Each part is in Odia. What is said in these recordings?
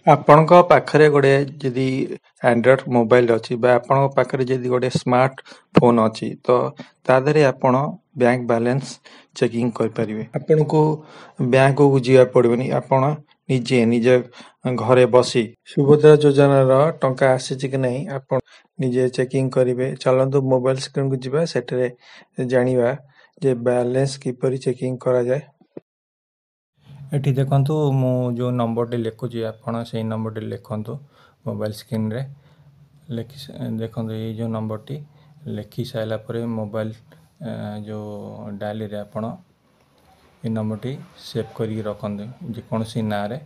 ଆପଣଙ୍କ ପାଖରେ ଯଦି ଆଣ୍ଡ୍ରଏଡ୍ ମୋବାଇଲ୍ ଅଛି ବା ଆପଣଙ୍କ ପାଖରେ ଯଦି ଗୋଟେ ସ୍ମାର୍ଟ ଫୋନ୍ ଅଛି ତ ତା ଦେହରେ ଆପଣ ବ୍ୟାଙ୍କ ବାଲାନ୍ସ ଚେକିଂ କରିପାରିବେ। ଆପଣଙ୍କୁ ବ୍ୟାଙ୍କକୁ ଯିବାକୁ ପଡ଼ିବନି। ଆପଣ ନିଜ ଘରେ ବସି ସୁଭଦ୍ରା ଯୋଜନାର ଟଙ୍କା ଆସିଛି କି ନାହିଁ ଆପଣ ନିଜେ ଚେକିଂ କରିବେ। ଚାଲନ୍ତୁ ମୋବାଇଲ ସ୍କ୍ରିନ୍କୁ ଯିବା, ସେଠାରେ ଜାଣିବା ଯେ ବାଲାନ୍ସ କିପରି ଚେକିଂ କରାଯାଏ। ଏଠି ଦେଖନ୍ତୁ, ମୁଁ ଯେଉଁ ନମ୍ବରଟି ଲେଖୁଛି ଆପଣ ସେଇ ନମ୍ବରଟି ଲେଖନ୍ତୁ ମୋବାଇଲ ସ୍କ୍ରିନ୍ରେ। ଦେଖନ୍ତୁ ଏଇ ଯେଉଁ ନମ୍ବରଟି ଲେଖି ସାରିଲା ପରେ ମୋବାଇଲ ଯେଉଁ ଡାଏରୀରେ ଆପଣ ଏ ନମ୍ବରଟି ସେଭ୍ କରିକି ରଖନ୍ତୁ ଯେକୌଣସି ନାଁରେ।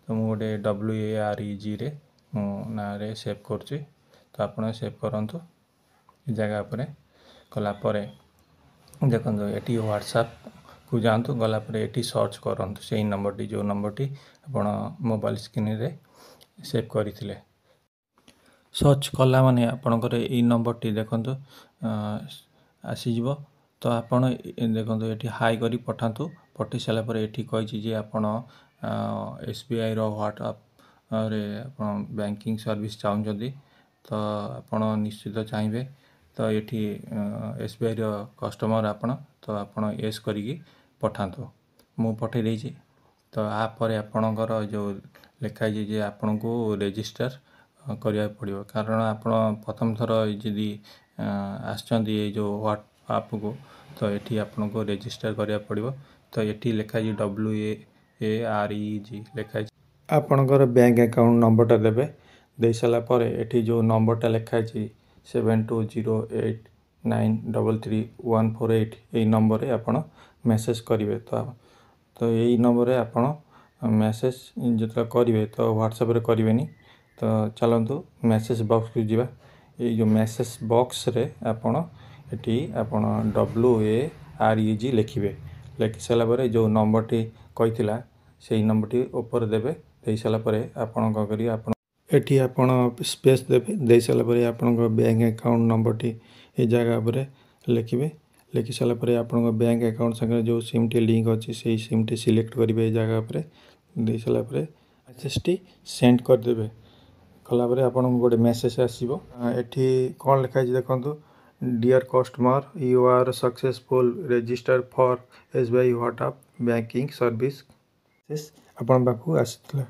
ତ ମୁଁ ଗୋଟେ WAREGରେ ମୁଁ ନାଁରେ ସେଭ୍ କରୁଛି, ତ ଆପଣ ସେଭ୍ କରନ୍ତୁ ଏ ଜାଗା ଉପରେ। କଲା ପରେ ଦେଖନ୍ତୁ ଏଠି ହ୍ୱାଟ୍ସଆପ୍କୁ ଯାଆନ୍ତୁ, ଗଲା ପରେ ଏଠି ସର୍ଚ୍ଚ କରନ୍ତୁ ସେଇ ନମ୍ବରଟି, ଯେଉଁ ନମ୍ବରଟି ଆପଣ ମୋବାଇଲ ସ୍କ୍ରିନ୍ରେ ସେଭ୍ କରିଥିଲେ। ସର୍ଚ୍ଚ କଲା ମାନେ ଆପଣଙ୍କର ଏଇ ନମ୍ବରଟି ଦେଖନ୍ତୁ ଆସିଯିବ। ତ ଆପଣ ଦେଖନ୍ତୁ ଏଠି ହାଇ କରି ପଠାନ୍ତୁ। ପଠାଇ ସାରିଲା ପରେ ଏଠି କହିଛି ଯେ ଆପଣ SBIର ହ୍ୱାଟ୍ସଆପ୍ରେ ଆପଣ ବ୍ୟାଙ୍କିଂ ସର୍ଭିସ୍ ଚାହୁଁଛନ୍ତି, ତ ଆପଣ ନିଶ୍ଚିତ ଚାହିଁବେ। ତ ଏଠି SBIର କଷ୍ଟମର ଆପଣ, ତ ଆପଣ ଏସ୍ କରିକି ପଠାନ୍ତୁ। ମୁଁ ପଠାଇ ଦେଇଛି। ତ ପରେ ଆପଣଙ୍କର ଯେଉଁ ଲେଖା ହେଇଛି ଯେ ଆପଣଙ୍କୁ ରେଜିଷ୍ଟର କରିବାକୁ ପଡ଼ିବ, କାରଣ ଆପଣ ପ୍ରଥମ ଥର ଯଦି ଆସିଛନ୍ତି ଏଇ ଯେଉଁ ହ୍ୱାଟ୍ସଆପ୍କୁ, ତ ଏଠି ଆପଣଙ୍କୁ ରେଜିଷ୍ଟର କରିବାକୁ ପଡ଼ିବ। ତ ଏଠି ଲେଖା ହେଇଛି WAREG ଲେଖା ହେଇଛି। ଆପଣଙ୍କର ବ୍ୟାଙ୍କ ଆକାଉଣ୍ଟ ନମ୍ବରଟା ଦେବେ। ଦେଇସାରିଲା ପରେ ଏଠି ଯେଉଁ ନମ୍ବରଟା ଲେଖା ହେଇଛି 7208933148, ଏଇ ନମ୍ବରରେ ଆପଣ ମେସେଜ୍ କରିବେ। ତ ଏଇ ନମ୍ବରରେ ଆପଣ ମେସେଜ୍ ଯେତେବେଳେ କରିବେ ତ ହ୍ୱାଟ୍ସଆପ୍ରେ କରିବେନି। ତ ଚାଲନ୍ତୁ ମେସେଜ୍ ବକ୍ସକୁ ଯିବା। ଏଇ ଯେଉଁ ମେସେଜ୍ ବକ୍ସରେ ଆପଣ ଏଠି WAREG ଲେଖିବେ। ଲେଖି ସାରିଲା ପରେ ଯେଉଁ ନମ୍ବରଟି କହିଥିଲା ସେଇ ନମ୍ବରଟି ଉପରେ ଦେବେ। ଦେଇସାରିଲା ପରେ ଆପଣ କ'ଣ କରିବେ, ଏଠି ଆପଣ ସ୍ପେସ୍ ଦେବେ। ଦେଇସାରିଲା ପରେ ଆପଣଙ୍କ ବ୍ୟାଙ୍କ ଆକାଉଣ୍ଟ ନମ୍ବରଟି ଏ ଜାଗା ଉପରେ ଲେଖିବେ। ଲେଖି ସାରିଲା ପରେ ଆପଣଙ୍କ ବ୍ୟାଙ୍କ ଆକାଉଣ୍ଟ ସାଙ୍ଗରେ ଯେଉଁ ସିମ୍ଟି ଲିଙ୍କ୍ ଅଛି ସେଇ ସିମ୍ଟି ସିଲେକ୍ଟ କରିବେ ଏ ଜାଗା ଉପରେ। ଦେଇସାରିଲା ପରେ ମେସେଜ୍ଟି ସେଣ୍ଡ କରିଦେବେ। କଲାପରେ ଆପଣଙ୍କୁ ଗୋଟେ ମେସେଜ୍ ଆସିବ। ଏଠି କ'ଣ ଲେଖା ହେଇଛି ଦେଖନ୍ତୁ, dear customer, you are successful register for SBI WhatsApp banking service ଆପଣଙ୍କ ପାଖକୁ ଆସିଥିଲା।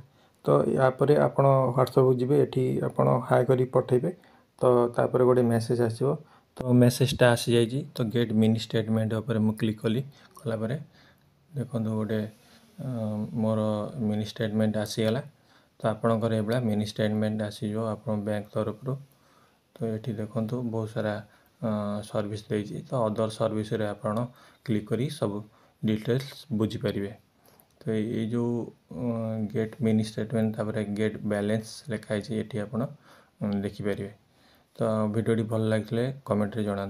ତ ୟାପରେ ଆପଣ ହ୍ୱାଟ୍ସଆପ୍କୁ ଯିବେ। ଏଠି ଆପଣ ହାଇ କରି ପଠାଇବେ। ତ ତାପରେ ଗୋଟେ ମେସେଜ୍ ଆସିବ। ତ ମେସେଜ୍ଟା ଆସିଯାଇଛି। ତ ଗେଟ୍ ମିନି ଷ୍ଟେଟମେଣ୍ଟ ଉପରେ ମୁଁ କ୍ଲିକ୍ କଲି। କଲାପରେ ଦେଖନ୍ତୁ ଗୋଟେ ମୋର ମିନି ଷ୍ଟେଟମେଣ୍ଟ ଆସିଗଲା। ତ ଆପଣଙ୍କର ଏଭଳିଆ ମିନି ଷ୍ଟେଟମେଣ୍ଟ ଆସିଯିବ ଆପଣଙ୍କ ବ୍ୟାଙ୍କ ତରଫରୁ। ତ ଏଠି ଦେଖନ୍ତୁ ବହୁତ ସାରା ସର୍ଭିସ୍ ଦେଇଛି। ତ ଅଦର ସର୍ଭିସରେ ଆପଣ କ୍ଲିକ୍ କରି ସବୁ ଡିଟେଲ୍ସ ବୁଝିପାରିବେ। ତ ଏଇ ଯେଉଁ ଗେଟ୍ ମିନି ଷ୍ଟେଟମେଣ୍ଟ ତାପରେ ଗେଟ୍ ବାଲାନ୍ସ ଲେଖା ହେଇଛି, ଏଠି ଆପଣ ଦେଖିପାରିବେ। ତ ଭିଡ଼ିଓଟି ଭଲ ଲାଗିଥିଲେ କମେଣ୍ଟରେ ଜଣାନ୍ତୁ।